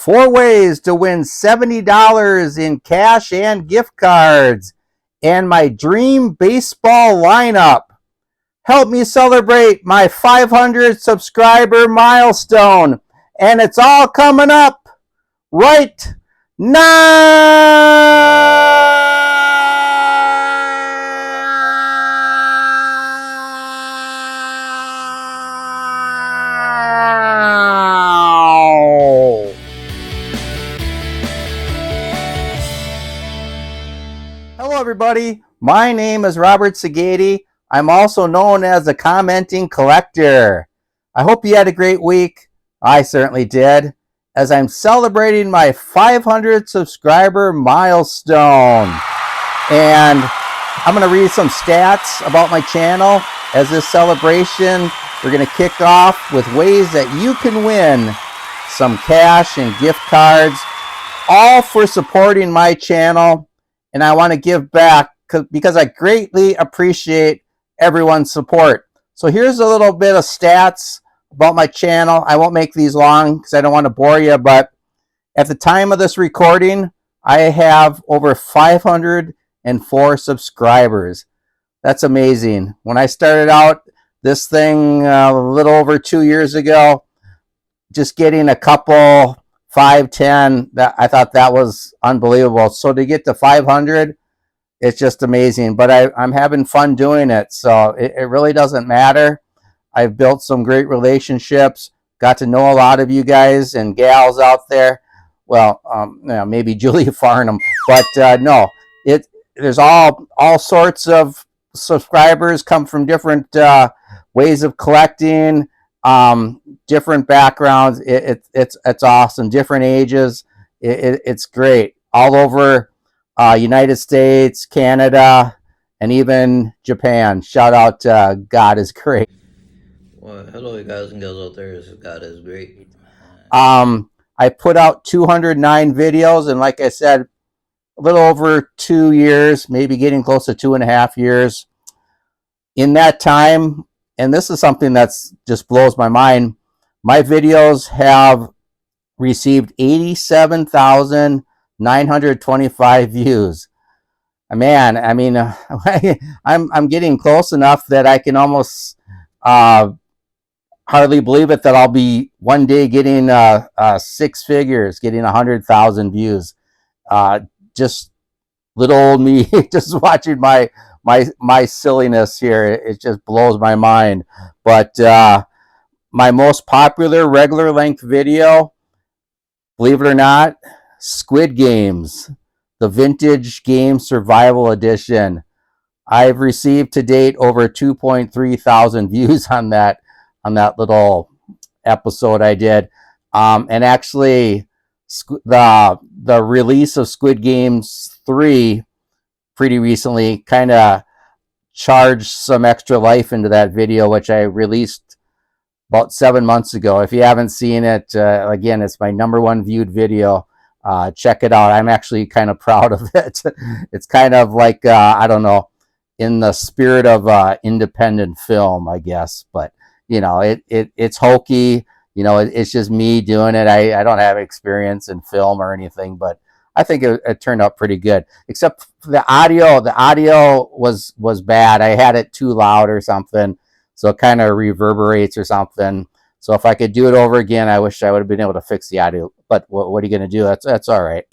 4 ways to win $70 in cash and gift cards, and my dream baseball lineup. Help me celebrate my 500 subscriber milestone, and it's all coming up right now. Hello everybody, my name is Robert Sagady. I'm also known as the Commenting Collector. I hope you had a great week. I certainly did, as I'm celebrating my 500 subscriber milestone. And I'm going to read some stats about my channel as this celebration. We're going to kick off with ways that you can win some cash and gift cards, all for supporting my channel. And I want to give back because I greatly appreciate everyone's support. So here's a little bit of stats about my channel. I won't make these long because I don't want to bore you, but at the time of this recording, I have over 504 subscribers. That's amazing. When I started out this thing a little over 2 years ago, just getting a couple 5, 10, that I thought that was unbelievable. So to get to 500, it's just amazing. But I'm having fun doing it, so it really doesn't matter. I've built some great relationships, got to know a lot of you guys and gals out there. Well, maybe Julia Farnham, but no, there's all sorts of subscribers, come from different ways of collecting, different backgrounds. It's awesome. Different ages. It's great. All over United States, Canada, and even Japan. Shout out to God is great. Well, hello, you guys and girls out there. God is great. I put out 209 videos, and like I said, a little over 2 years, maybe getting close to 2.5 years. In that time, and this is something that's just blows my mind, my videos have received 87,925 views. Man, I mean, I'm getting close enough that I can almost hardly believe it that I'll be one day getting 6 figures, getting 100,000 views. Just little old me, just watching my silliness here. It just blows my mind. But my most popular regular length video, believe it or not, Squid Games, the Vintage Game Survival Edition. I've received to date over 2.3 thousand views on that little episode I did. And actually, the release of Squid Games 3 pretty recently kind of charged some extra life into that video, which I released about 7 months ago. If you haven't seen it, again, it's my #1 viewed video. Check it out. I'm actually kind of proud of it. It's kind of like, I don't know, in the spirit of independent film, I guess. But, you know, it's hokey. You know, it's just me doing it. I don't have experience in film or anything, but I think it turned out pretty good. Except the audio. The audio was bad. I had it too loud or something, so it kind of reverberates or something. So if I could do it over again, I wish I would have been able to fix the audio. But what are you going to do? That's all right.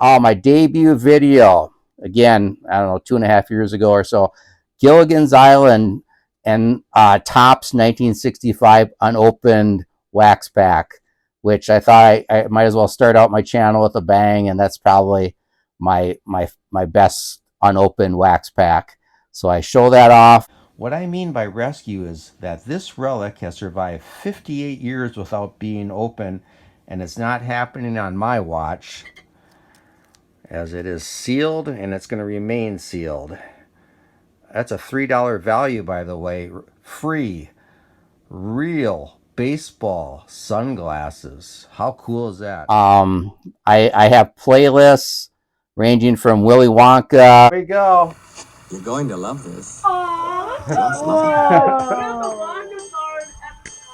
Oh, my debut video, again, I don't know, 2.5 years ago or so, Gilligan's Island and Topps 1965 unopened wax pack, which I thought I might as well start out my channel with a bang, and that's probably my best unopened wax pack. So I show that off. What I mean by rescue is that this relic has survived 58 years without being open, and it's not happening on my watch, as it is sealed and it's going to remain sealed. That's a $3 value, by the way. Free, real baseball sunglasses. How cool is that? I have playlists ranging from Willy Wonka. There you go. You're going to love this. Aww. Just Whoa. love The Wonka card.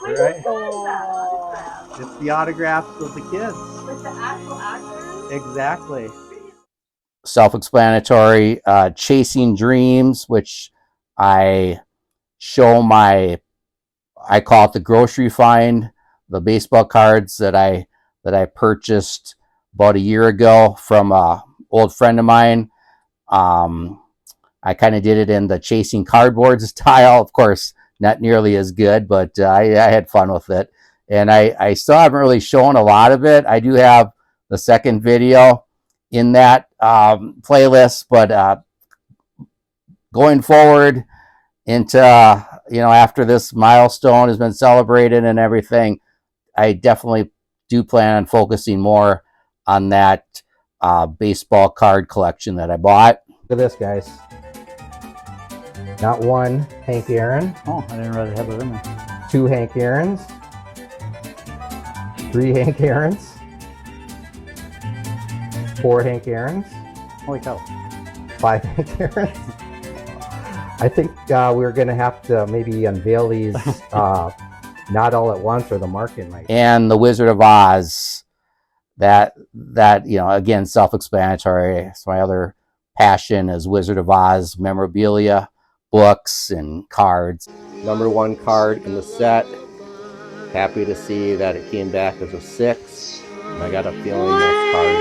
Wait, Right. who signed that? What is that? It's the autographs of the kids. Like the actual actors? Exactly. Self-explanatory. Chasing Dreams, which I show I call it the grocery find, the baseball cards that I purchased about a year ago from a old friend of mine. I kind of did it in the chasing cardboard style. Of course, not nearly as good, but I had fun with it. And I still haven't really shown a lot of it. I do have the second video in that playlist, but going forward into, after this milestone has been celebrated and everything, I definitely do plan on focusing more on that baseball card collection that I bought. Look at this, guys. Not one Hank Aaron. Oh, I didn't really have it in there. 2 Hank Aaron's. 3 Hank Aaron's. 4 Hank Aaron's. Holy cow. 5 Hank Aaron's. I think we're going to have to maybe unveil these not all at once, or the market might. And the Wizard of Oz. That again, self-explanatory. It's my other passion is Wizard of Oz memorabilia, books, and cards. Number 1 card in the set. Happy to see that it came back as a 6. And I got a feeling most cards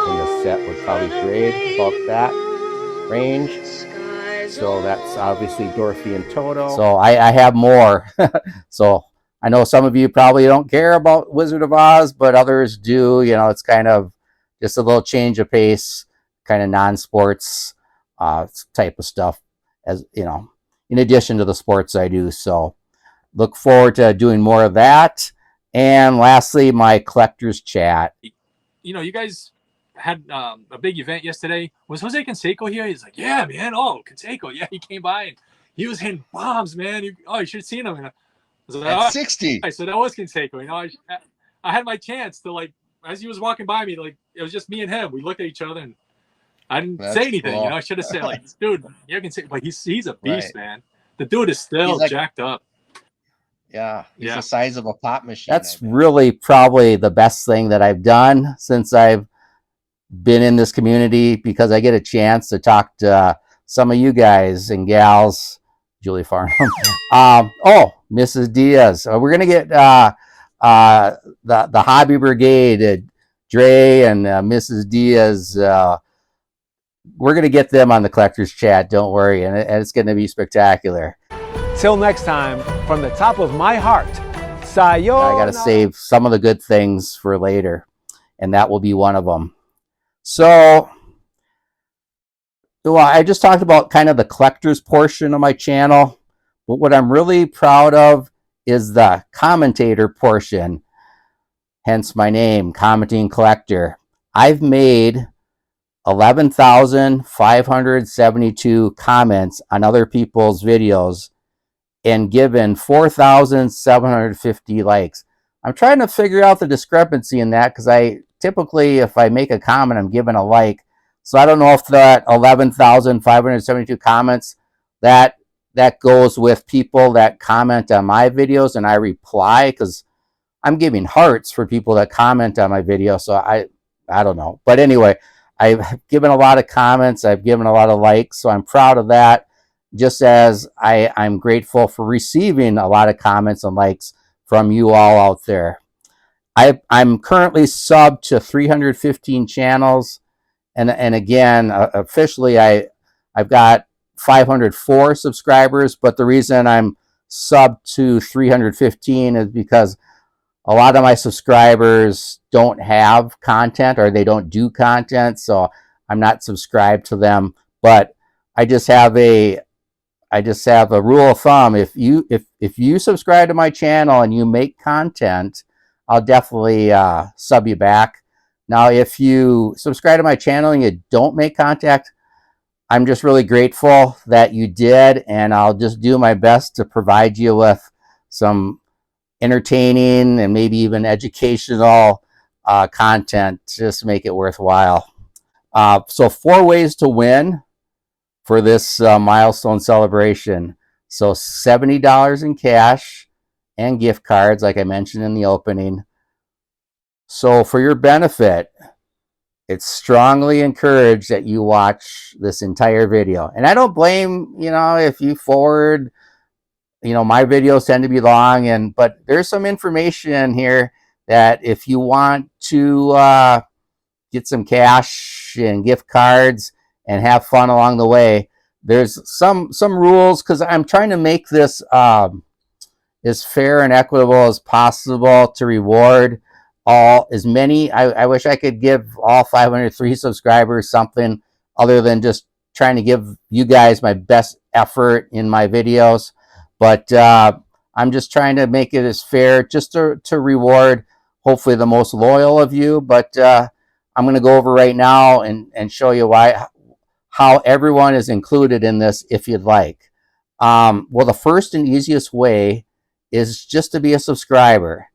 in the set would probably grade about that range. So that's obviously Dorothy and Toto. So I have more. So I know some of you probably don't care about Wizard of Oz, but others do. It's kind of just a little change of pace, kind of non-sports type of stuff, as in addition to the sports I do. So look forward to doing more of that. And lastly, my collector's chat. You guys had a big event yesterday. Was Jose Canseco here? He's like, yeah, man. Oh, Canseco. Yeah, he came by and he was hitting bombs, man. You should have seen him. And I was like, at 60. So that was Canseco. I had my chance to, as he was walking by me, it was just me and him. We looked at each other and I didn't say anything. Cool. I should have said, dude, you can say, he's a beast, right, man. The dude is still jacked up. Yeah, he's the size of a pop machine. That's really probably the best thing that I've done since I've been in this community, because I get a chance to talk to some of you guys and gals. Julie Farnham. Mrs. Diaz. We're gonna get the Hobby Brigade, Dre and Mrs. Diaz. We're gonna get them on the collector's chat. Don't worry, and it's gonna be spectacular. Till next time, from the top of my heart, sayonara. I gotta save some of the good things for later, and that will be one of them. So, I just talked about kind of the collector's portion of my channel, but what I'm really proud of is the commentator portion, hence my name, Commenting Collector. I've made 11,572 comments on other people's videos and given 4,750 likes. I'm trying to figure out the discrepancy in that, because I typically, if I make a comment, I'm given a like. So I don't know if that 11,572 comments, that goes with people that comment on my videos and I reply, because I'm giving hearts for people that comment on my video. So I don't know. But anyway, I've given a lot of comments. I've given a lot of likes. So I'm proud of that. Just as I'm grateful for receiving a lot of comments and likes from you all out there. I'm currently subbed to 315 channels. And again, officially, I've got 504 subscribers. But the reason I'm subbed to 315 is because a lot of my subscribers don't have content, or they don't do content. So I'm not subscribed to them. But I just have a rule of thumb. If you subscribe to my channel and you make content, I'll definitely sub you back. Now, if you subscribe to my channel and you don't make contact, I'm just really grateful that you did, and I'll just do my best to provide you with some entertaining and maybe even educational content, just to make it worthwhile. So 4 ways to win for this milestone celebration. So $70 in cash and gift cards, like I mentioned in the opening. So for your benefit, it's strongly encouraged that you watch this entire video. And I don't blame, if you forward, my videos tend to be long, but there's some information here that if you want to get some cash and gift cards and have fun along the way, there's some rules, because I'm trying to make this as fair and equitable as possible to reward as many. I wish I could give all 503 subscribers something other than just trying to give you guys my best effort in my videos, but I'm just trying to make it as fair, just to reward hopefully the most loyal of you. But I'm going to go over right now and show you how everyone is included in this if you'd like. Well, the first and easiest way is just to be a subscriber.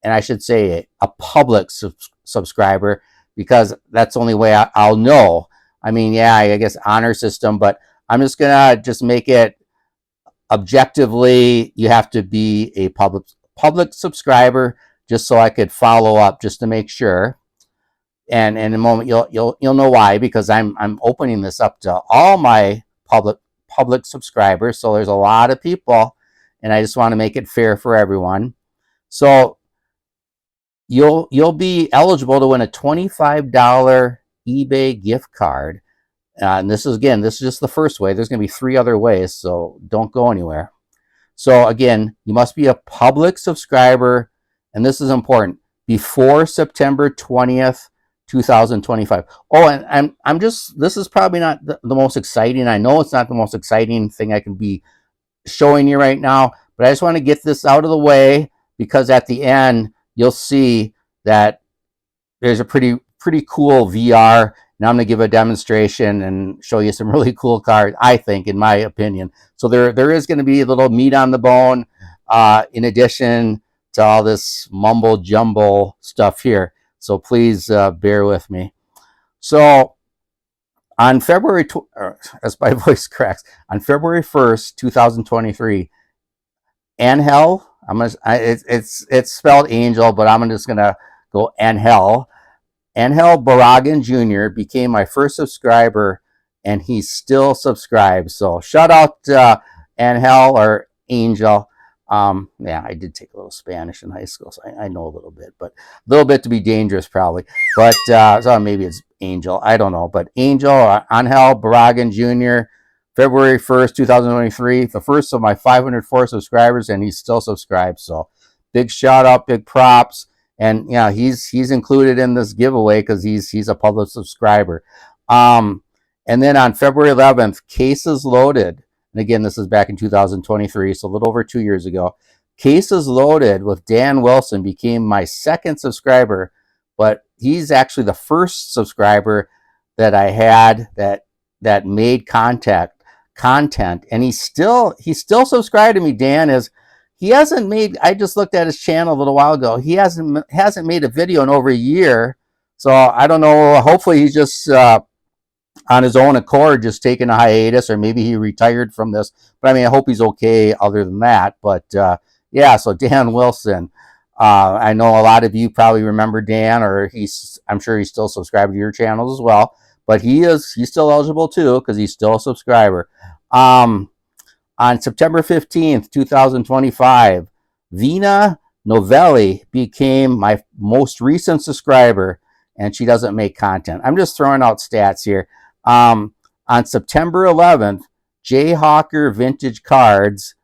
And I should say a public subscriber, because that's the only way I'll know. I mean, yeah, I guess honor system, but I'm just going to make it objectively. You have to be a public subscriber, just so I could follow up, just to make sure. And in a moment, you'll know why, because I'm opening this up to all my public subscribers. So there's a lot of people, and I just want to make it fair for everyone. So you'll be eligible to win a $25 eBay gift card. And this is just the first way. There's going to be 3 other ways, so don't go anywhere. So again, you must be a public subscriber, and this is important, before September 20th, 2025. Oh, and this is probably not the most exciting. I know it's not the most exciting thing I can be showing you right now, but I just want to get this out of the way, because at the end you'll see that there's a pretty cool VR. Now I'm going to give a demonstration and show you some really cool cards, I think, in my opinion. So there is going to be a little meat on the bone, in addition to all this mumbo jumbo stuff here. So please bear with me. So on February, as my voice cracks, on February 1st, 2023, Angel, it's spelled Angel, but I'm just gonna go Angel Barragan Jr. became my first subscriber, and he's still subscribed. So shout out Angel or Angel. Yeah, I did take a little Spanish in high school, so I know a little bit, but a little bit to be dangerous probably. But so maybe it's Angel, I don't know. But Angel Barragan Jr., February 1st, 2023, the first of my 504 subscribers, and he's still subscribed. So big shout out, big props. And yeah, he's included in this giveaway because he's a public subscriber. And then on February 11th, Cases Loaded. And again, this is back in 2023, so a little over 2 years ago. Cases Loaded with Dan Wilson became my second subscriber, but he's actually the first subscriber that I had that made content, and he's still subscribed to me. Dan he hasn't made, I just looked at his channel a little while ago. He hasn't made a video in over a year. So I don't know, hopefully he's just on his own accord, just taking a hiatus, or maybe he retired from this. But I mean, I hope he's okay other than that. But yeah, so Dan Wilson, I know a lot of you probably remember Dan, or I'm sure he's still subscribed to your channels as well. But he's still eligible too, because he's still a subscriber. On September 15th, 2025, Vina Novelli became my most recent subscriber, and she doesn't make content. I'm just throwing out stats here. On September 11th, Jayhawker Vintage Cards,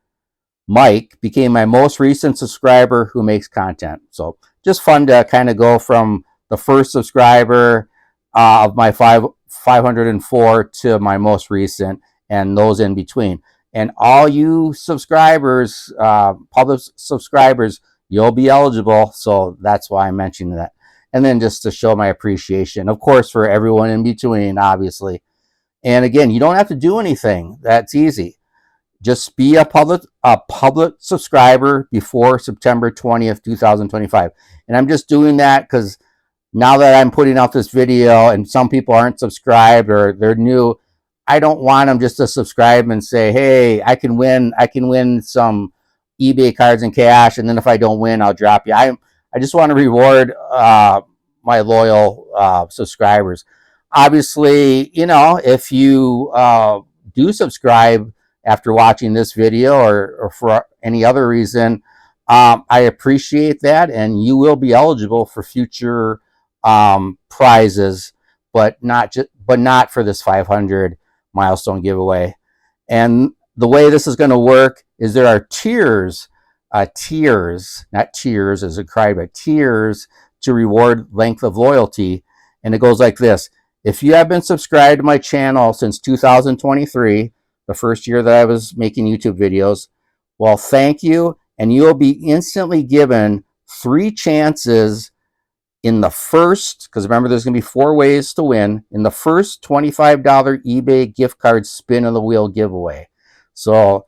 Mike, became my most recent subscriber who makes content. So just fun to kind of go from the first subscriber of my 504 to my most recent, and those in between. And all you subscribers, public subscribers, you'll be eligible. So that's why I'm mentioning that. And then just to show my appreciation, of course, for everyone in between, obviously. And again, you don't have to do anything. That's easy. Just be a public subscriber before September 20th, 2025. And I'm just doing that because now that I'm putting out this video and some people aren't subscribed or they're new, I don't want them just to subscribe and say, hey, I can win some eBay cards in cash, and then if I don't win, I'll drop you. I just want to reward my loyal subscribers. Obviously, you know, if you do subscribe after watching this video or for any other reason, I appreciate that, and you will be eligible for future prizes, but not for this 500 milestone giveaway. And the way this is going to work is there are tiers, not tears as a cry, but tiers to reward length of loyalty. And it goes like this. If you have been subscribed to my channel since 2023, the first year that I was making YouTube videos, well, thank you. And you will be instantly given 3 chances in the first, because remember, there's going to be 4 ways to win, in the first $25 eBay gift card spin of the wheel giveaway. So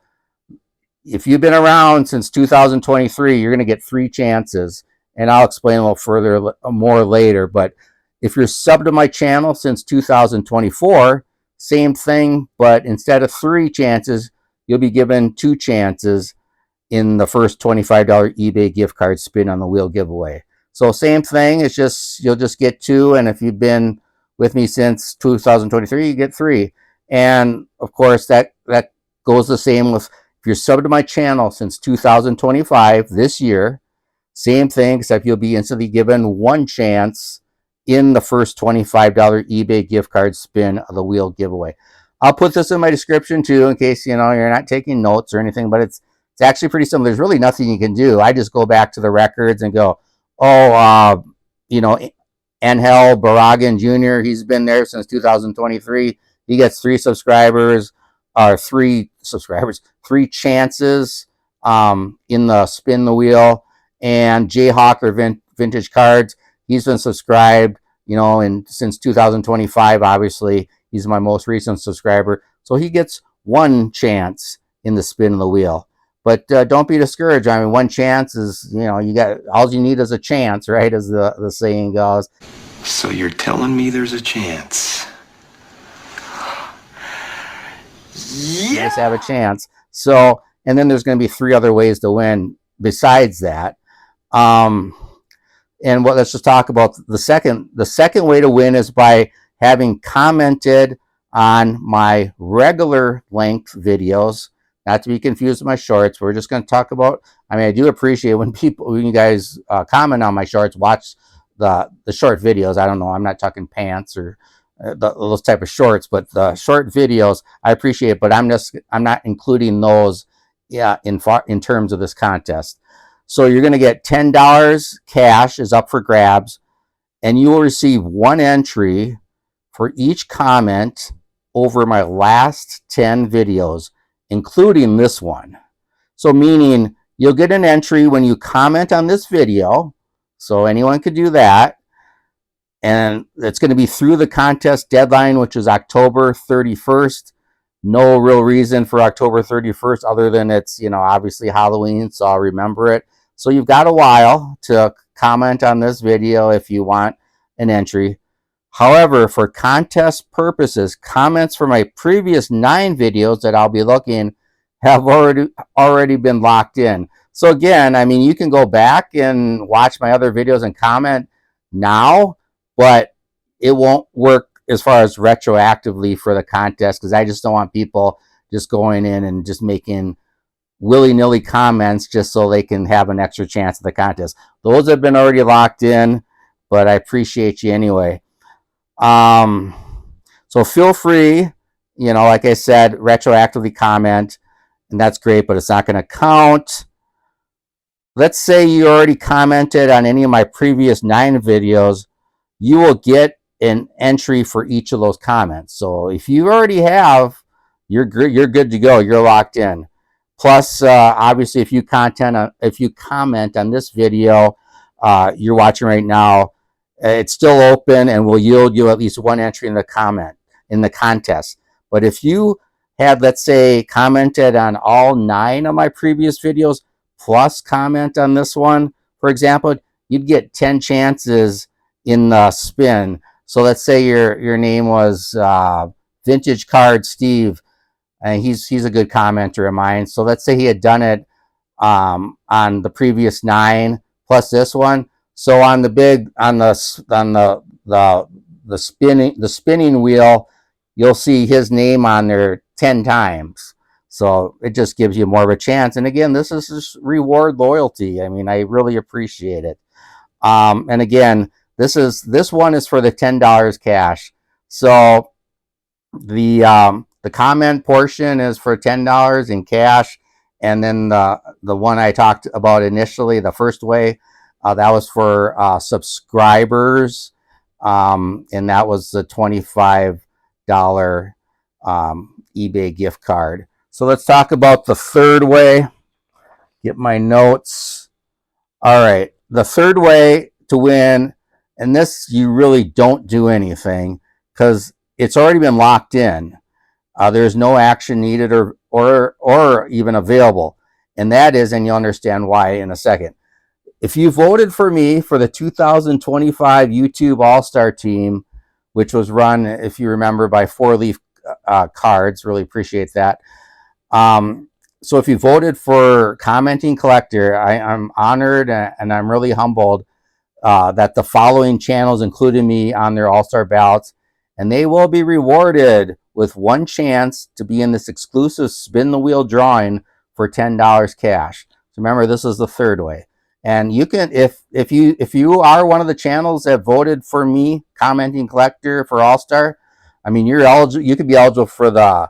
if you've been around since 2023, you're going to get 3 chances. And I'll explain a little further, more later. But if you're subbed to my channel since 2024, same thing, but instead of 3 chances, you'll be given 2 chances in the first $25 eBay gift card spin on the wheel giveaway. So same thing, it's just, you'll just get 2, and if you've been with me since 2023, you get 3. And of course, that goes the same with, if you're subbed to my channel since 2025, this year, same thing, except you'll be instantly given 1 chance in the first $25 eBay gift card spin of the wheel giveaway. I'll put this in my description too, in case, you know, you're not taking notes or anything, but it's actually pretty simple. There's really nothing you can do. I just go back to the records and go, oh, you know, Angel Barragan Jr., he's been there since 2023. He gets 3 subscribers, or 3 chances in the spin the wheel. And Jay Hawker Vintage Cards, he's been subscribed, you know, and since 2025, obviously, he's my most recent subscriber. So he gets 1 chance in the spin of the wheel. But don't be discouraged. I mean, 1 chance is, you know, you got, all you need is a chance, right? As the saying goes. So you're telling me there's a chance? You just have a chance. So, and then there's going to be 3 other ways to win besides that. And let's just talk about the second way to win is by having commented on my regular length videos, not to be confused with my shorts. We're just going to talk about, I mean, I do appreciate when you guys comment on my shorts, watch the short videos. I don't know, I'm not talking pants or those type of shorts, but the short videos I appreciate, but I'm not including those, yeah, in terms of this contest. So you're going to get $10 cash is up for grabs, and you will receive 1 entry for each comment over my last 10 videos, including this one. So meaning you'll get an entry when you comment on this video. So anyone could do that. And it's going to be through the contest deadline, which is October 31st. No real reason for October 31st other than it's, you know, obviously Halloween, so I'll remember it. So you've got a while to comment on this video if you want an entry. However, for contest purposes, comments for my previous 9 videos that I'll be looking have already been locked in. So again, I mean, you can go back and watch my other videos and comment now, but it won't work as far as retroactively for the contest, because I just don't want people just going in and just making willy-nilly comments just so they can have an extra chance at the contest. Those have been already locked in, but I appreciate you anyway. So feel free, you know, like I said, retroactively comment, and that's great, but it's not going to count. Let's say you already commented on any of my previous 9 videos, you will get an entry for each of those comments. So if you already have, you're good to go. You're locked in. Plus, obviously, if you comment on this video you're watching right now, it's still open and will yield you at least 1 entry in the contest. But if you had, let's say, commented on all 9 of my previous videos plus comment on this one, for example, you'd get 10 chances in the spin. So let's say your name was Vintage Card Steve, and he's a good commenter of mine. So let's say he had done it on the previous 9 plus this one. So on the spinning wheel, you'll see his name on there 10 times. So it just gives you more of a chance. And again, this is just reward loyalty. I mean, I really appreciate it. And again, this one is for the $10 cash. So the comment portion is for $10 in cash, and then the one I talked about initially, the first way, that was for subscribers, and that was the $25 eBay gift card. So let's talk about the third way. Get my notes. All right, the third way to win, and this you really don't do anything because it's already been locked in. There's no action needed or even available, and that is, and you'll understand why in a second. If you voted for me for the 2025 YouTube All-Star Team, which was run, if you remember, by 4-Leaf Cards, really appreciate that. So if you voted for Commenting Collector, I'm honored and I'm really humbled that the following channels included me on their All-Star ballots, and they will be rewarded with one chance to be in this exclusive spin the wheel drawing for $10 cash. So remember, this is the third way. And you can, if you are one of the channels that voted for me, Commenting Collector for All-Star, I mean, you're eligible. You could be eligible for the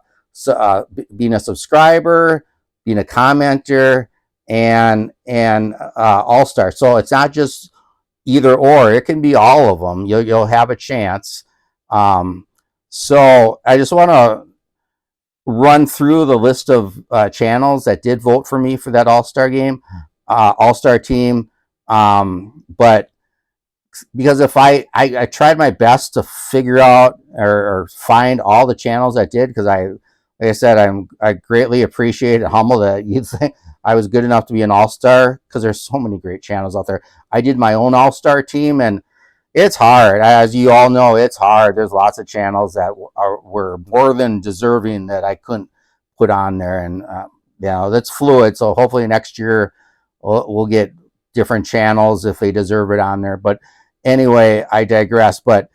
being a subscriber, being a commenter, and All-Star. So it's not just either or; it can be all of them. You'll have a chance. So I just want to run through the list of channels that did vote for me for that All-Star game, All-Star team. But because if I tried my best to figure out or find all the channels that did, because like I said, I greatly appreciate and humble that you think I was good enough to be an All-Star, because there's so many great channels out there. I did my own All-Star team, and it's hard. As you all know, it's hard. There's lots of channels that were more than deserving that I couldn't put on there. And, that's fluid. So hopefully next year we'll get different channels if they deserve it on there. But anyway, I digress. But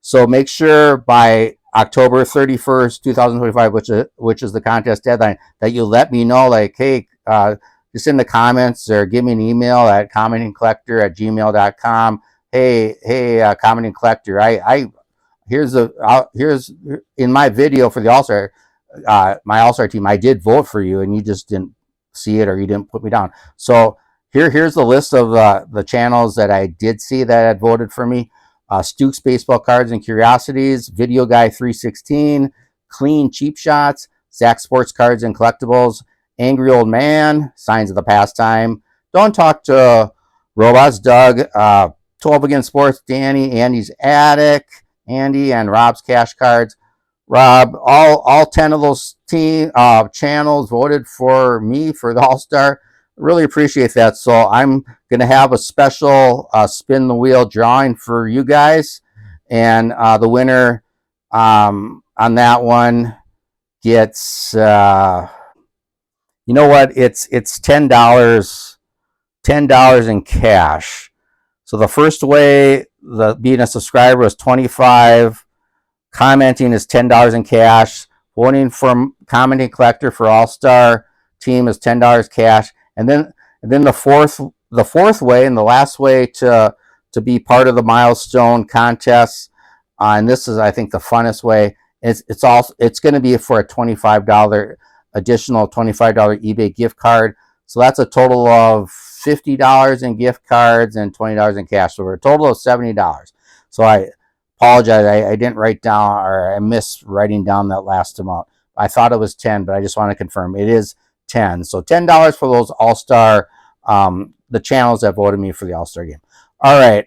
so make sure by October 31st, 2025, which is the contest deadline, that you let me know, like, hey, just in the comments or give me an email at commentingcollector@gmail.com. Hey, Commenting Collector, here's in my video for the All-Star, my All-Star team, I did vote for you and you just didn't see it or you didn't put me down. So here's the list of the channels that I did see that had voted for me. Stooks Baseball Cards and Curiosities, Video Guy 316, Clean Cheap Shots, Zach Sports Cards and Collectibles, Angry Old Man, Signs of the Pastime, Don't Talk to Robots, Doug, 12 Against Sports, Danny, Andy's Attic, Andy, and Rob's Cash Cards. Rob, all 10 of those channels voted for me for the All-Star. Really appreciate that. So I'm going to have a special spin the wheel drawing for you guys. And the winner on that one gets, you know what? It's $10 in cash. So the first way, being a subscriber, was $25. Commenting is $10 in cash. Voting from Commenting Collector for All-Star team is $10 cash. And then the fourth way and the last way to be part of the milestone contest, and this is, I think, the funnest way. It's going to be for a additional $25 eBay gift card. So that's a total of $50 in gift cards and $20 in cash. So we're a total of $70. So I apologize, I didn't write down, or I missed writing down that last amount. I thought it was 10, but I just want to confirm it is 10. So $10 for those All-Star, the channels that voted me for the All-Star game. All right.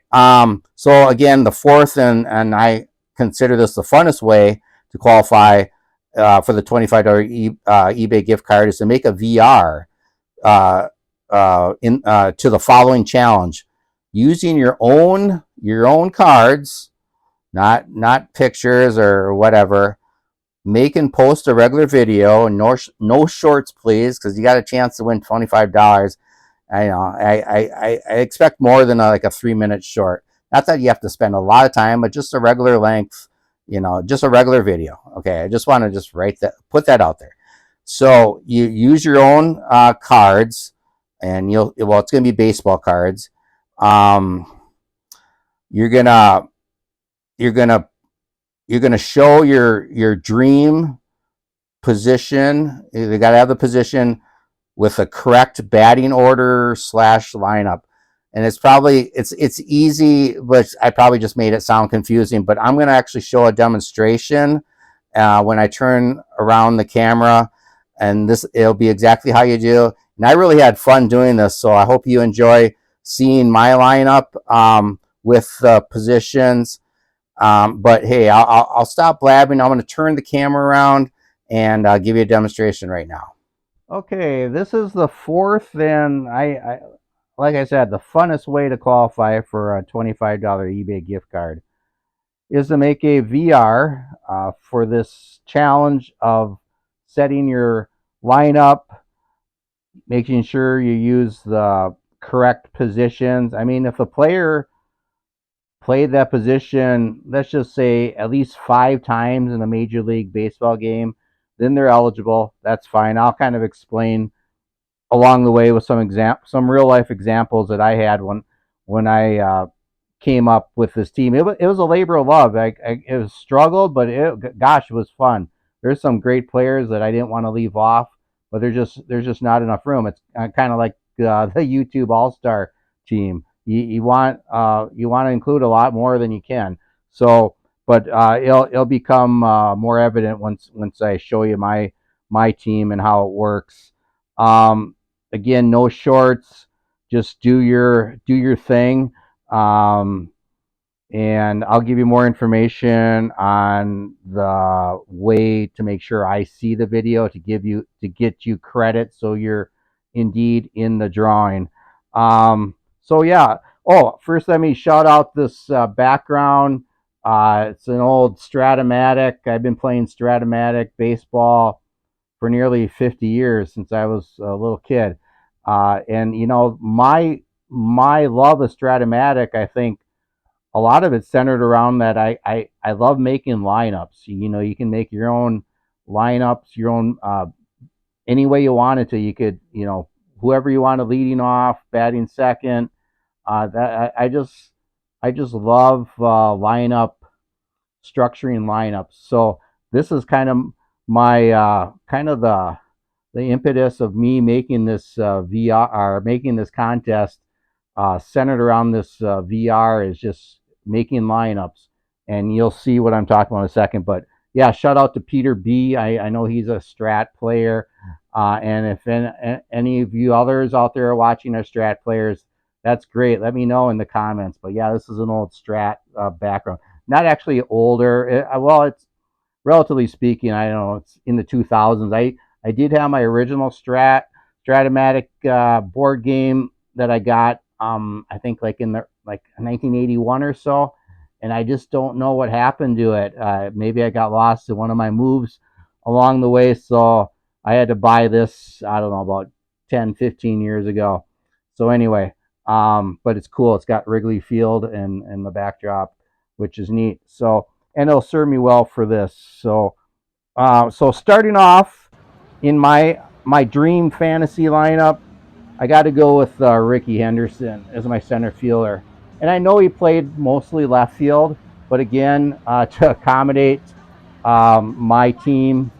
So again, the fourth, and I consider this the funnest way to qualify for the $25 eBay gift card, is to make a VR to the following challenge. using your own cards, not pictures or whatever. Make and post a regular video, no shorts, please, because you got a chance to win $25. I expect more than like a 3-minute short. Not that you have to spend a lot of time, but just a regular length, just a regular video. Okay, I just want to just put that out there. So you use your own cards, and it's going to be baseball cards. You're gonna show your dream position. You got to have the position with a correct batting order / lineup. And it's easy, but I probably just made it sound confusing. But I'm going to actually show a demonstration when I turn around the camera, and it'll be exactly how you do. And I really had fun doing this, so I hope you enjoy seeing my lineup with positions. But hey, I'll stop blabbing. I'm going to turn the camera around and give you a demonstration right now. Okay, this is the fourth, and I like I said, the funnest way to qualify for a $25 eBay gift card is to make a VR for this challenge of setting your lineup, making sure you use the correct positions. I mean, if a player played that position, let's just say at least 5 times in a Major League Baseball game, then they're eligible. That's fine. I'll kind of explain along the way with some real life examples that I had when I came up with this team. It was a labor of love. It was struggled, but gosh, it was fun. There's some great players that I didn't want to leave off, but there's just not enough room. It's kind of like the YouTube All-Star team. You want to include a lot more than you can. So, but it'll become more evident once I show you my team and how it works. Again, no shorts. Just do your thing. And I'll give you more information on the way to make sure I see the video to get you credit, so you're indeed in the drawing. So yeah. Oh, first let me shout out this background. It's an old Stratomatic. I've been playing Stratomatic baseball for nearly 50 years, since I was a little kid. And my love of Stratomatic, I think a lot of it's centered around that I love making lineups. You can make your own lineups, your own any way you wanted to. You could, whoever you want to leading off, batting second. I just love structuring lineups. So this is kind of my kind of the impetus of me making this VR, or making this contest centered around this VR, is just making lineups, and you'll see what I'm talking about in a second. But yeah, shout out to Peter B. I know he's a Strat player, and if any of you others out there are watching are Strat players, that's great. Let me know in the comments. But yeah, this is an old Strat background. Not actually older. Well, it's relatively speaking, I don't know, it's in the 2000s. I did have my original Stratomatic board game that I got, I think like in 1981 or so, and I just don't know what happened to it. Maybe I got lost in one of my moves along the way, so I had to buy this, I don't know, about 10-15 years ago. So anyway, but it's cool. It's got Wrigley Field and the backdrop, which is neat. So, and it'll serve me well for this. So starting off in my dream fantasy lineup, I got to go with Ricky Henderson as my center fielder. And I know he played mostly left field, but again, to accommodate my team,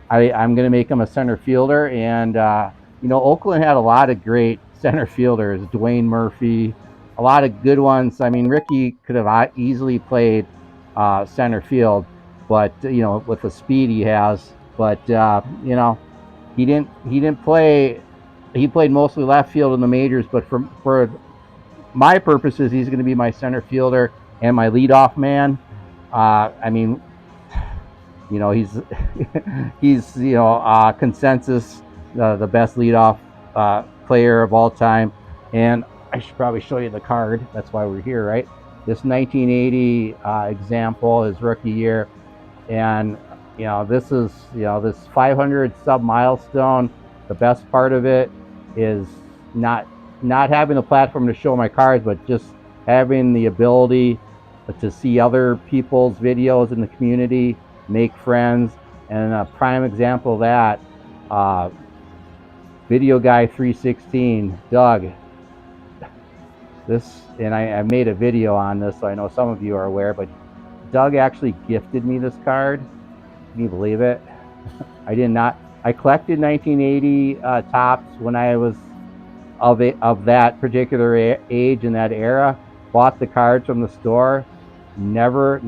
I'm going to make him a center fielder. And Oakland had a lot of great center fielders, Dwayne Murphy, a lot of good ones. I mean, Ricky could have easily played center field, but with the speed he has. But he didn't play. He played mostly left field in the majors. But for my purposes, he's going to be my center fielder and my leadoff man. I mean, he's consensus the best leadoff player of all time. And I should probably show you the card. That's why we're here, right? This 1980 example, his rookie year, and this is this 500 sub milestone. The best part of it is not having the platform to show my cards, but just having the ability to see other people's videos in the community, make friends, and a prime example of that, Video Guy 316, Doug. This, and I made a video on this, so I know some of you are aware, but Doug actually gifted me this card. Can you believe it? I did not. I collected 1980 tops when I was of that particular age in that era. Bought the cards from the store. Never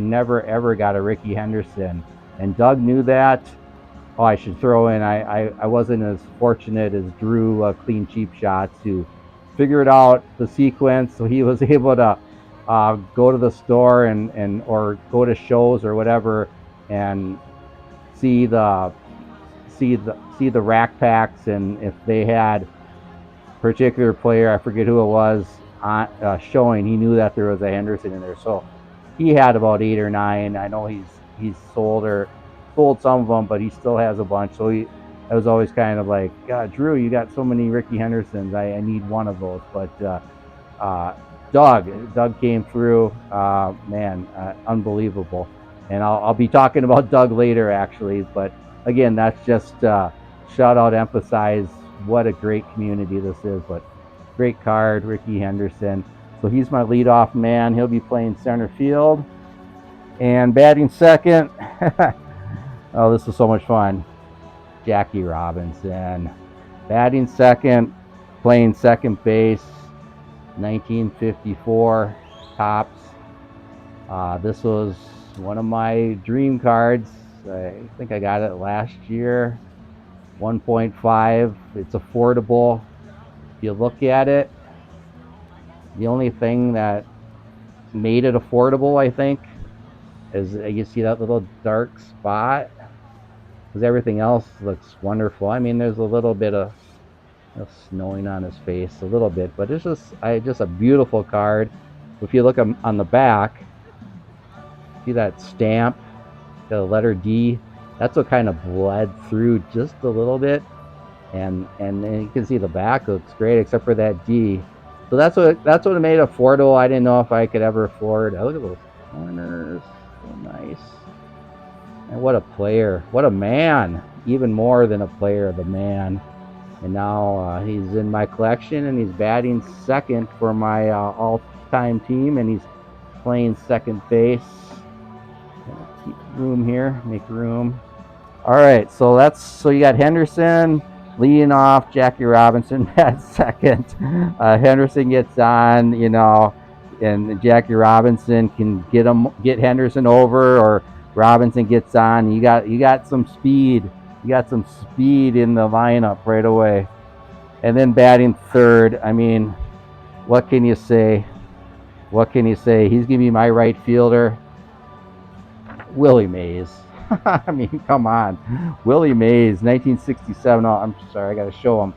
ever got a Ricky Henderson, and Doug knew that. Oh, I should throw in, I wasn't as fortunate as Drew Clean Cheap Shots, who figured out the sequence, so he was able to go to the store and or go to shows or whatever and see the rack packs, and if they had particular player, I forget who it was, showing, he knew that there was a Henderson in there. So he had about 8 or 9. I know he's sold some of them, but he still has a bunch. So I was always kind of like, God, Drew, you got so many Ricky Hendersons. I need one of those. But Doug came through. Man, unbelievable. And I'll be talking about Doug later, actually. But again, that's just shout out, emphasize what a great community this is. But great card, Ricky Henderson. So he's my leadoff man. He'll be playing center field. And batting second, oh, this was so much fun. Jackie Robinson. Batting second, playing second base, 1954 tops. This was one of my dream cards. I think I got it last year. 1.5. It's affordable. If you look at it, the only thing that made it affordable, I think, is you see that little dark spot, because everything else looks wonderful. I mean, there's a little bit of snowing on his face, a little bit, but it's just a beautiful card. If you look on the back, see that stamp, the letter D. That's what kind of bled through just a little bit, and then you can see the back looks great, except for that D. So that's what made it affordable. I didn't know if I could ever afford. Look at those corners, so nice. And what a player, what a man, even more than a player, the man. And now he's in my collection, and he's batting second for my all-time team, and he's playing second base. Keep room here, make room. All right, so you got Henderson leading off, Jackie Robinson at second. Henderson gets on, and Jackie Robinson can get Henderson over, or Robinson gets on. You got some speed. You got some speed in the lineup right away. And then batting third, I mean, what can you say? What can you say? He's going to be my right fielder. Willie Mays. I mean, come on. Willie Mays, 1967. Oh, I'm sorry, I got to show him.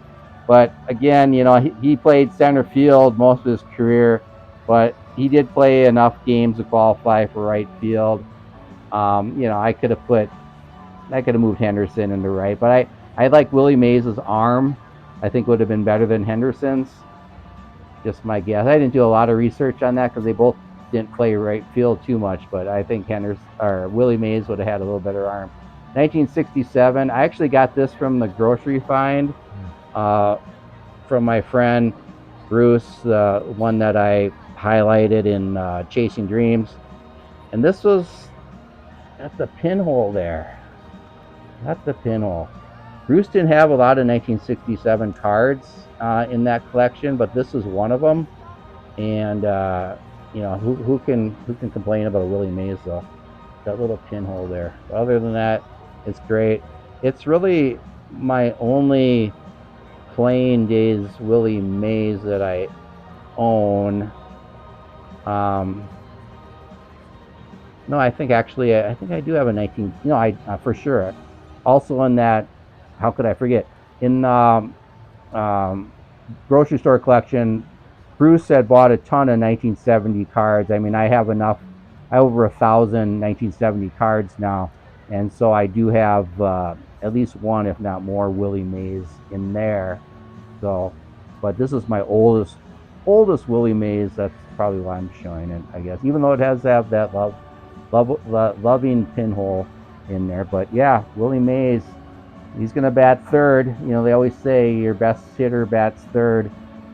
But again, he played center field most of his career, but he did play enough games to qualify for right field. I could have moved Henderson into right, but I like Willie Mays' arm. I think would have been better than Henderson's. Just my guess. I didn't do a lot of research on that because they both didn't play right field too much, but I think Willie Mays would have had a little better arm. 1967. I actually got this from the grocery find from my friend Bruce, the one that I highlighted in Chasing Dreams, and this was at the pinhole there. That's the pinhole. Bruce didn't have a lot of 1967 cards in that collection, but this is one of them. And who can complain about a Willie Mays though? That little pinhole there. But other than that, it's great. It's really my only playing days Willie Mays that I own. No, I think I do have a 19. For sure. Also in that, how could I forget? In grocery store collection, Bruce had bought a ton of 1970 cards. I mean, I have enough. I have over 1,000 1970 cards now, and so I do have at least one, if not more, Willie Mays in there. So, but this is my oldest Willie Mays. That's probably why I'm showing it, I guess. Even though it has to have that loving pinhole in there. But yeah, Willie Mays, he's gonna bat third. You know, they always say your best hitter bats third.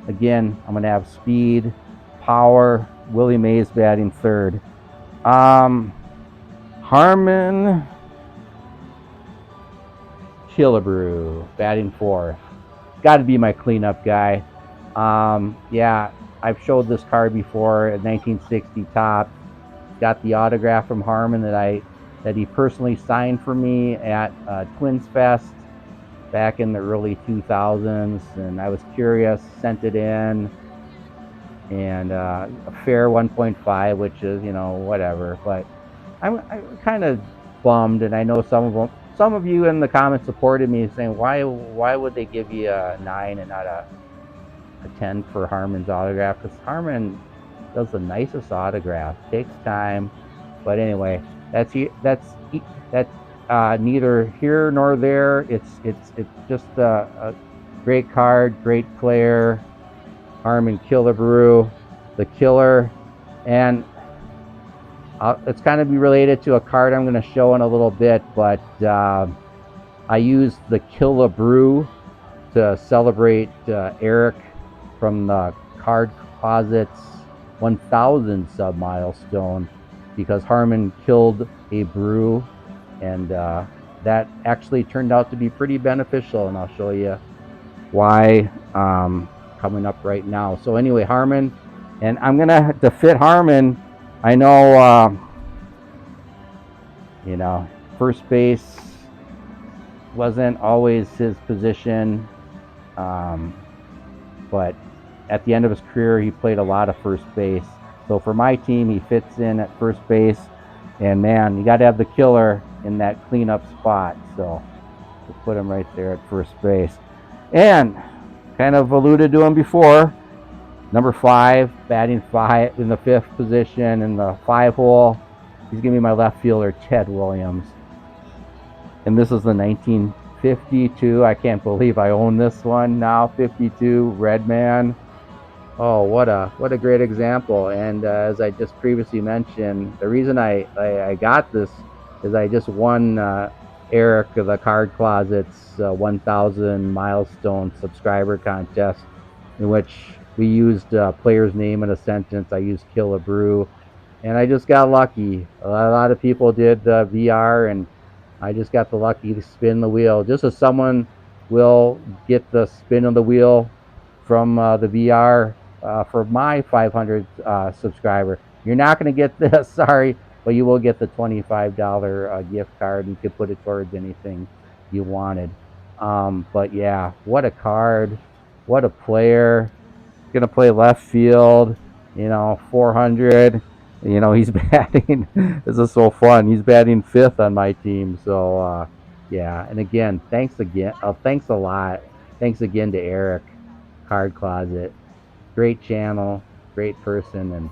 Again, I'm gonna have speed, power. Willie Mays batting third. Harmon Killebrew batting fourth. Got to be my cleanup guy. Yeah, I've showed this card before at 1960 Topps. Got the autograph from Harmon that he personally signed for me at Twins Fest back in the early 2000s, and I was curious, sent it in, and a fair 1.5, which is, you know, whatever. But I'm kind of bummed, and I know some of you in the comments supported me, saying why would they give you a 9 and not a 10 for Harmon's autograph? Because Harmon does the nicest autograph, takes time. But anyway, that's neither here nor there. It's just a great card, great player, Harmon Killebrew, the killer, and it's kind of related to a card I'm going to show in a little bit. But I used the Killebrew to celebrate Eric from the Card Closet's 1,000 sub milestone, because Harmon killed a brew, and that actually turned out to be pretty beneficial, and I'll show you why coming up right now. So anyway, Harmon, and I'm gonna to fit Harmon. I know, you know, first base wasn't always his position, but at the end of his career, he played a lot of first base. So for my team, he fits in at first base. And man, you got to have the killer in that cleanup spot. So we'll put him right there at first base. And kind of alluded to him before, number 5, batting 5 in the 5th position in the 5 hole. He's going to be my left fielder, Ted Williams. And this is the 1952. I can't believe I own this one now. 52 Redman. Oh, what a great example. And as I just previously mentioned, the reason I got this is I just won Eric of the Card Closet's 1,000 milestone subscriber contest, in which we used a player's name in a sentence. I used Killebrew, and I just got lucky. A lot of people did VR, and I just got the lucky to spin the wheel. Just as someone will get the spin of the wheel from the VR for my 500 subscriber. You're not going to get this, sorry, but you will get the $25 gift card, and you could put it towards anything you wanted. But yeah, what a card, what a player. Going to play left field, you know, 400. You know, he's batting, this is so fun, he's batting 5th on my team. So yeah, and again, thanks a lot. Thanks again to Eric, Card Closet. Great channel, great person. And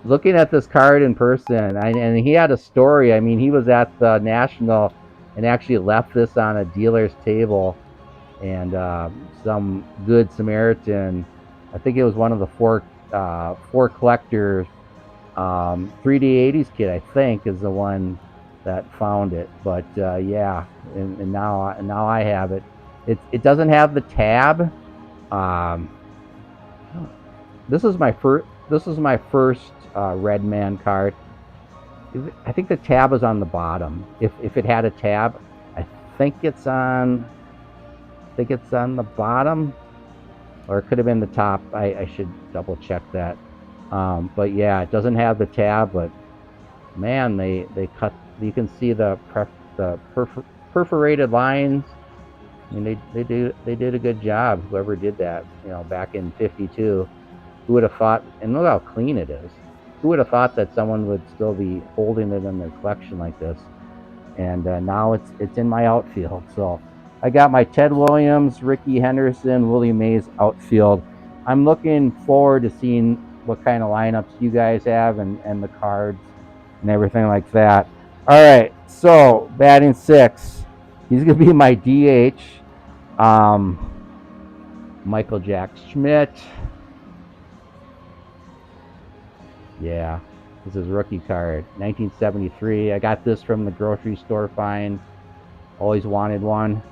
looking at this card in person, and he had a story. I mean, he was at the National and actually left this on a dealer's table, and some good Samaritan, I think it was one of the four collectors, 3D 80s kid, I think, is the one that found it. But yeah, and now I have it. It doesn't have the tab. This is my first Redman card. I think the tab is on the bottom. If it had a tab, I think it's on the bottom, or it could have been the top. I should double check that. But yeah, it doesn't have the tab. But man, they cut. You can see the perforated lines. I mean, they did a good job. Whoever did that, you know, back in '52. Who would have thought? And look how clean it is. Who would have thought that someone would still be holding it in their collection like this? And now it's in my outfield. So I got my Ted Williams, Ricky Henderson, Willie Mays outfield. I'm looking forward to seeing what kind of lineups you guys have and the cards and everything like that. All right, so batting 6, he's gonna be my DH. Michael Jack Schmidt. Yeah, this is rookie card, 1973. I got this from the grocery store find. Always wanted one.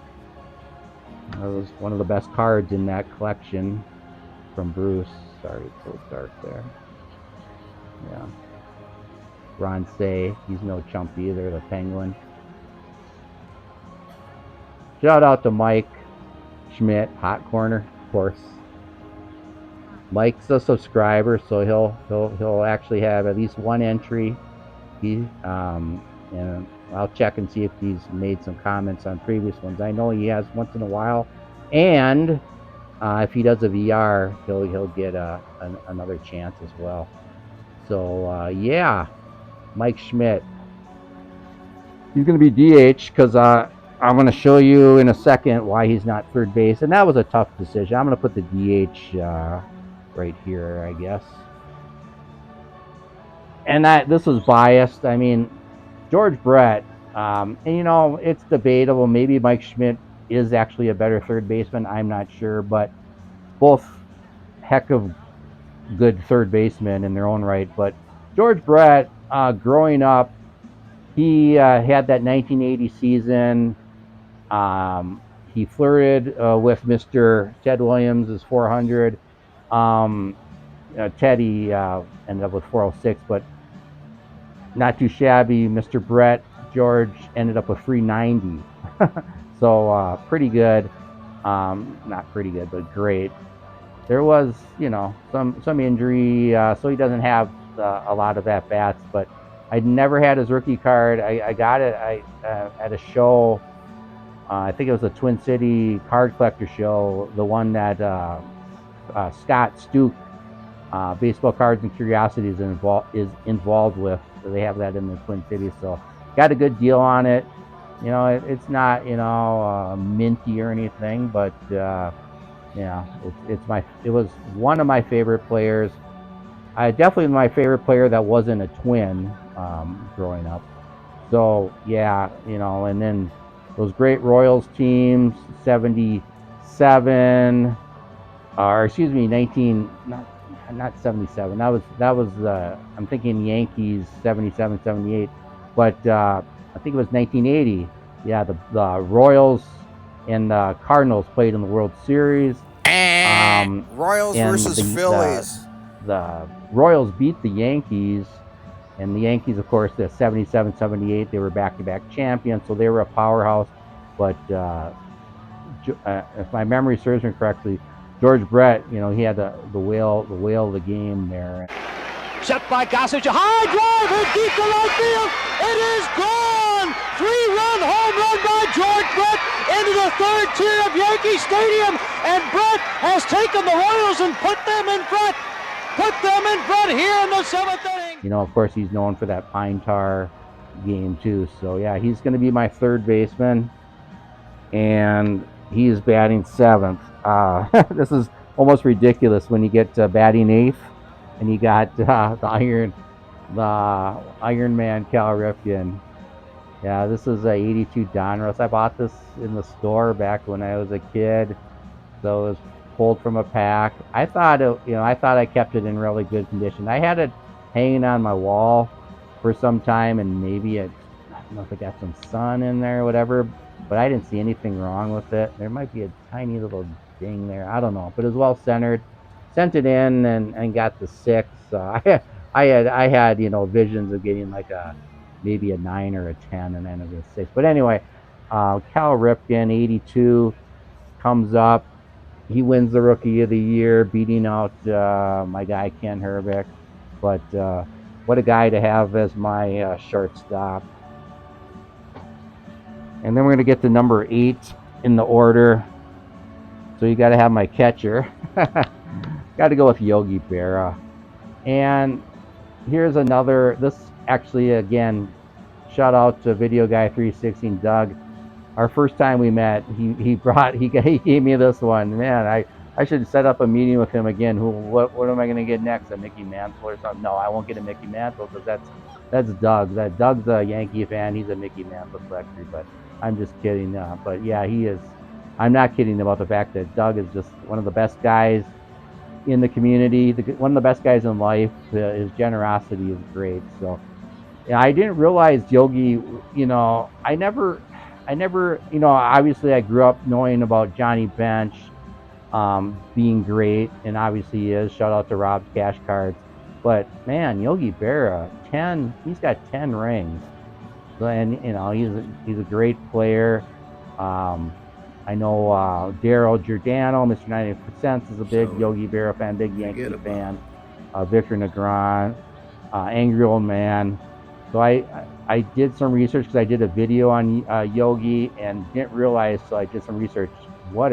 It was one of the best cards in that collection from Bruce. Sorry, it's so dark there. Yeah. Ron Say, he's no chump either, the Penguin. Shout out to Mike Schmidt, Hot Corner, of course. Mike's a subscriber, so he'll actually have at least one entry. And I'll check and see if he's made some comments on previous ones. I know he has once in a while, and if he does a VR, he'll get another chance as well. So yeah, Mike Schmidt. He's going to be DH because I'm going to show you in a second why he's not third base, and that was a tough decision. I'm going to put the DH right here, I guess. And this was biased. I mean, George Brett, and you know, it's debatable. Maybe Mike Schmidt is actually a better third baseman. I'm not sure, but both heck of good third basemen in their own right. But George Brett, growing up, he had that 1980 season. He flirted with Mr. Ted Williams' 400. Teddy ended up with 406, but not too shabby. Mr. Brett, George, ended up with 390. So pretty good. Not pretty good, but great. There was, you know, some injury, so he doesn't have a lot of at bats. But I'd never had his rookie card. I got it at a show. I think it was a Twin City card collector show, the one that Scott Stuke, Baseball Cards and Curiosities, is involved with. So they have that in the Twin Cities. So got a good deal on it. You know, it's not, you know, minty or anything, but yeah, it was one of my favorite players. Definitely my favorite player that wasn't a Twin growing up. So yeah, you know, and then those great Royals teams, 77, or excuse me, not 77. That was I'm thinking Yankees 77, 78, but I think it was 1980. Yeah, the Royals and the Cardinals played in the World Series. Royals versus Phillies. The Royals beat the Yankees, and the Yankees, of course, the 77, 78, they were back-to-back champions, so they were a powerhouse. But if my memory serves me correctly, George Brett, you know, he had the whale of the game there. Set by Gossage, a high drive hit deep to right field. It is gone. 3-run home run by George Brett into the third tier of Yankee Stadium, and Brett has taken the Royals and put them in front. Put them in front here in the 7th inning. You know, of course, he's known for that Pine Tar game too. So yeah, he's going to be my third baseman, and he's batting 7th. This is almost ridiculous when you get to batting 8th, and you got the Iron Man Cal Ripken. Yeah, this is a 82 Donruss. I bought this in the store back when I was a kid, so it was pulled from a pack. I thought I kept it in really good condition. I had it hanging on my wall for some time, and maybe I don't know if it got some sun in there or whatever, but I didn't see anything wrong with it. There might be a tiny little ding there. I don't know, but it was well centered. Sent it in and got the 6. I had you know, visions of getting like maybe a 9 or a 10, and then it was 6. But anyway, Cal Ripken, 82, comes up. He wins the Rookie of the Year, beating out my guy Ken Herbeck. But what a guy to have as my shortstop. And then we're going to get to number 8 in the order. So you got to have my catcher. Got to go with Yogi Berra. And here's another. This actually, again, shout out to Video Guy 360 and Doug. Our first time we met, he gave me this one. Man, I should set up a meeting with him again. What am I going to get next? A Mickey Mantle or something? No, I won't get a Mickey Mantle because that's Doug. Doug's a Yankee fan. He's a Mickey Mantle collector. But I'm just kidding. But yeah, he is. I'm not kidding about the fact that Doug is just one of the best guys in the community. One of the best guys in life. His generosity is great. So yeah, I didn't realize Yogi. I never. Obviously I grew up knowing about Johnny Bench being great, and obviously he is. Shout out to Rob's Cash Cards. But man, Yogi Berra, he's got 10 rings. So, and he's a great player. I know Daryl Giordano, Mr. 90% is a big Yogi Berra fan, big Yankee fan. Victor Negron, Angry Old Man. So I did some research because I did a video on Yogi and didn't realize, so I did some research. Well,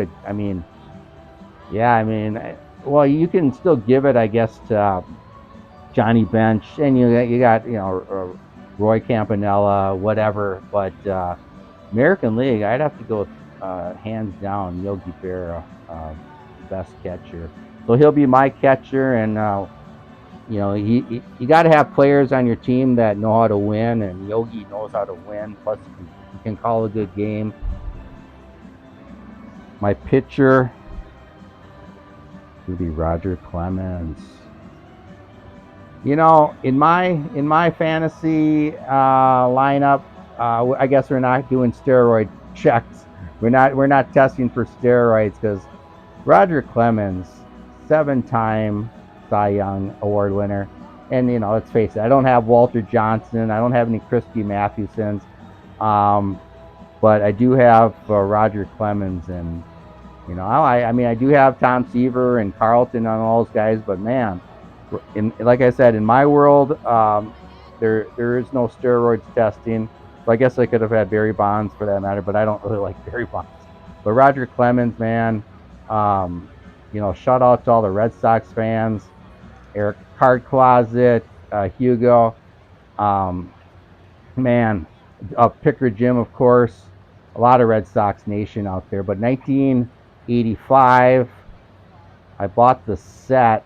you can still give it, I guess, to Johnny Bench, and you got Roy Campanella, whatever. But American League, I'd have to go hands down Yogi Berra, best catcher. So he'll be my catcher, and you got to have players on your team that know how to win, and Yogi knows how to win. Plus, he can call a good game. My pitcher would be Roger Clemens. In my fantasy lineup, I guess we're not doing steroid checks. We're not testing for steroids because Roger Clemens, 7-time Cy Young Award winner, and let's face it, I don't have Walter Johnson, I don't have any Christy Mathewsons, but I do have Roger Clemens, and I do have Tom Seaver and Carlton on all those guys, but man, like I said, in my world, there is no steroids testing. So I guess I could have had Barry Bonds for that matter, but I don't really like Barry Bonds. But Roger Clemens, man, shout out to all the Red Sox fans, Eric Card Closet, Hugo, Picker Jim, of course, a lot of Red Sox Nation out there. But 1985, I bought the set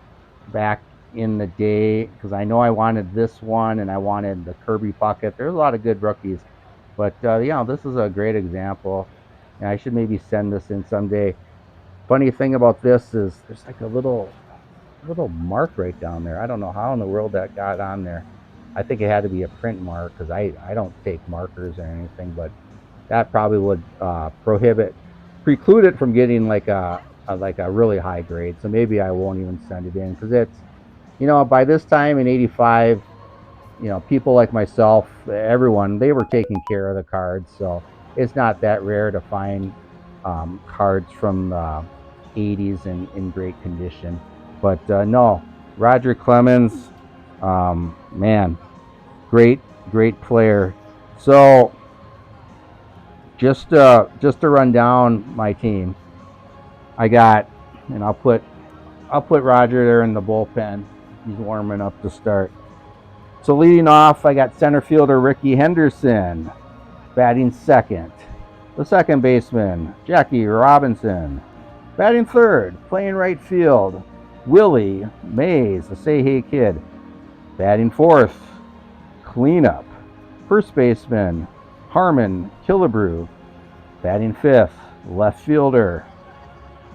back in the day because I know I wanted this one and I wanted the Kirby Puckett. There's a lot of good rookies, but this is a great example, and I should maybe send this in someday. Funny thing about this is there's like a little mark right down there. I don't know how in the world that got on there. I think it had to be a print mark because I don't take markers or anything, but that probably would preclude it from getting like a really high grade. So maybe I won't even send it in because it's, by this time in 85, people like myself, everyone, they were taking care of the cards. So it's not that rare to find cards from the 80s in great condition. But no, Roger Clemens, man, great player. So just to run down my team, I got, and I'll put Roger there in the bullpen. He's warming up to start. So leading off, I got center fielder Ricky Henderson, batting second. The second baseman, Jackie Robinson. Batting third, playing right field, Willie Mays, the Say Hey Kid. Batting fourth, cleanup, first baseman, Harmon Killebrew. Batting fifth, left fielder,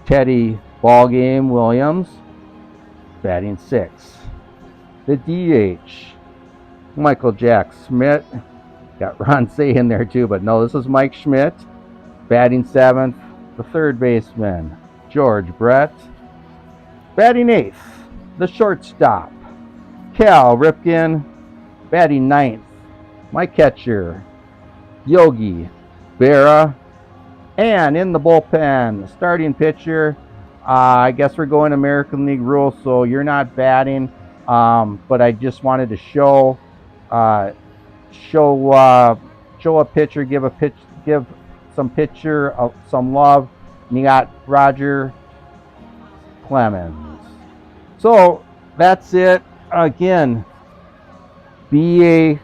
Teddy Ballgame Williams. Batting sixth, the DH, Michael Jack Schmidt. Got Ron Say in there too, but no, this is Mike Schmidt. Batting seventh, the third baseman, George Brett. Batting eighth, the shortstop, Cal Ripken. Batting ninth, my catcher, Yogi Berra. And in the bullpen, starting pitcher, I guess we're going American League rules, so you're not batting. But I just wanted to show a pitcher, give some pitcher some love. And you got Roger Clemens. So that's it. Again, be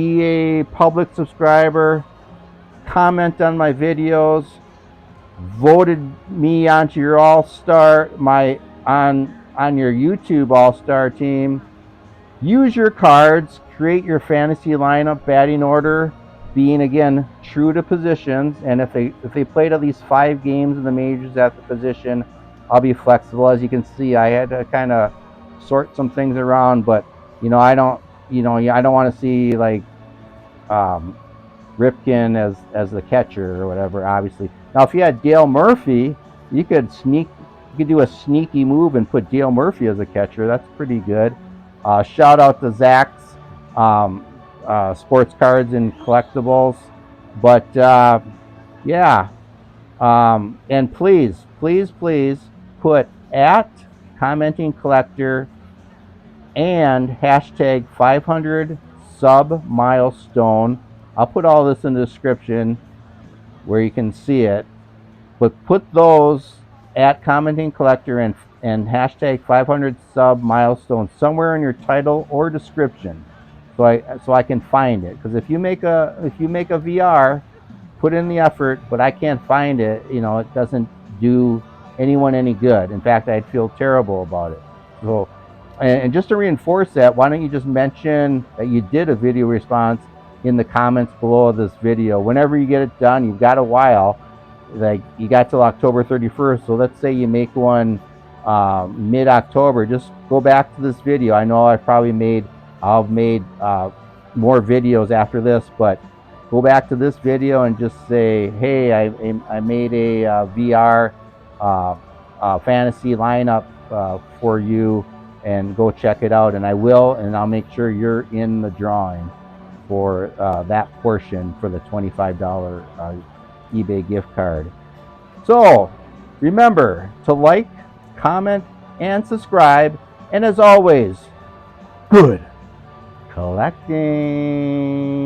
a public subscriber. Comment on my videos. voted me onto your all-star, on your YouTube all-star team. Use your cards, create your fantasy lineup, batting order, being again true to positions. And if they played at least 5 games in the majors at the position, I'll be flexible. As you can see, I had to kind of sort some things around, but I don't want to see like Ripken as the catcher or whatever. Obviously, now if you had Dale Murphy, you could do a sneaky move and put Dale Murphy as a catcher. That's pretty good. Shout out to Zach's sports cards and collectibles. But yeah, and please put at commenting collector and hashtag 500 sub milestone. I'll put all this in the description where you can see it. But put those at commenting collector and hashtag 500 sub milestone somewhere in your title or description, so I can find it. Because if you make a VR, put in the effort, but I can't find it, it doesn't do anyone any good. In fact, I'd feel terrible about it. So, and just to reinforce that, why don't you just mention that you did a video response in the comments below this video? Whenever you get it done, you've got a while. Like, you got till October 31st. So let's say you make one mid-October. Just go back to this video. I know I've made more videos after this, but go back to this video and just say, hey, I made a VR fantasy lineup for you, and go check it out. And I'll make sure you're in the drawing for that portion for the $25 eBay gift card. So remember to like, comment, and subscribe. And as always, good collecting.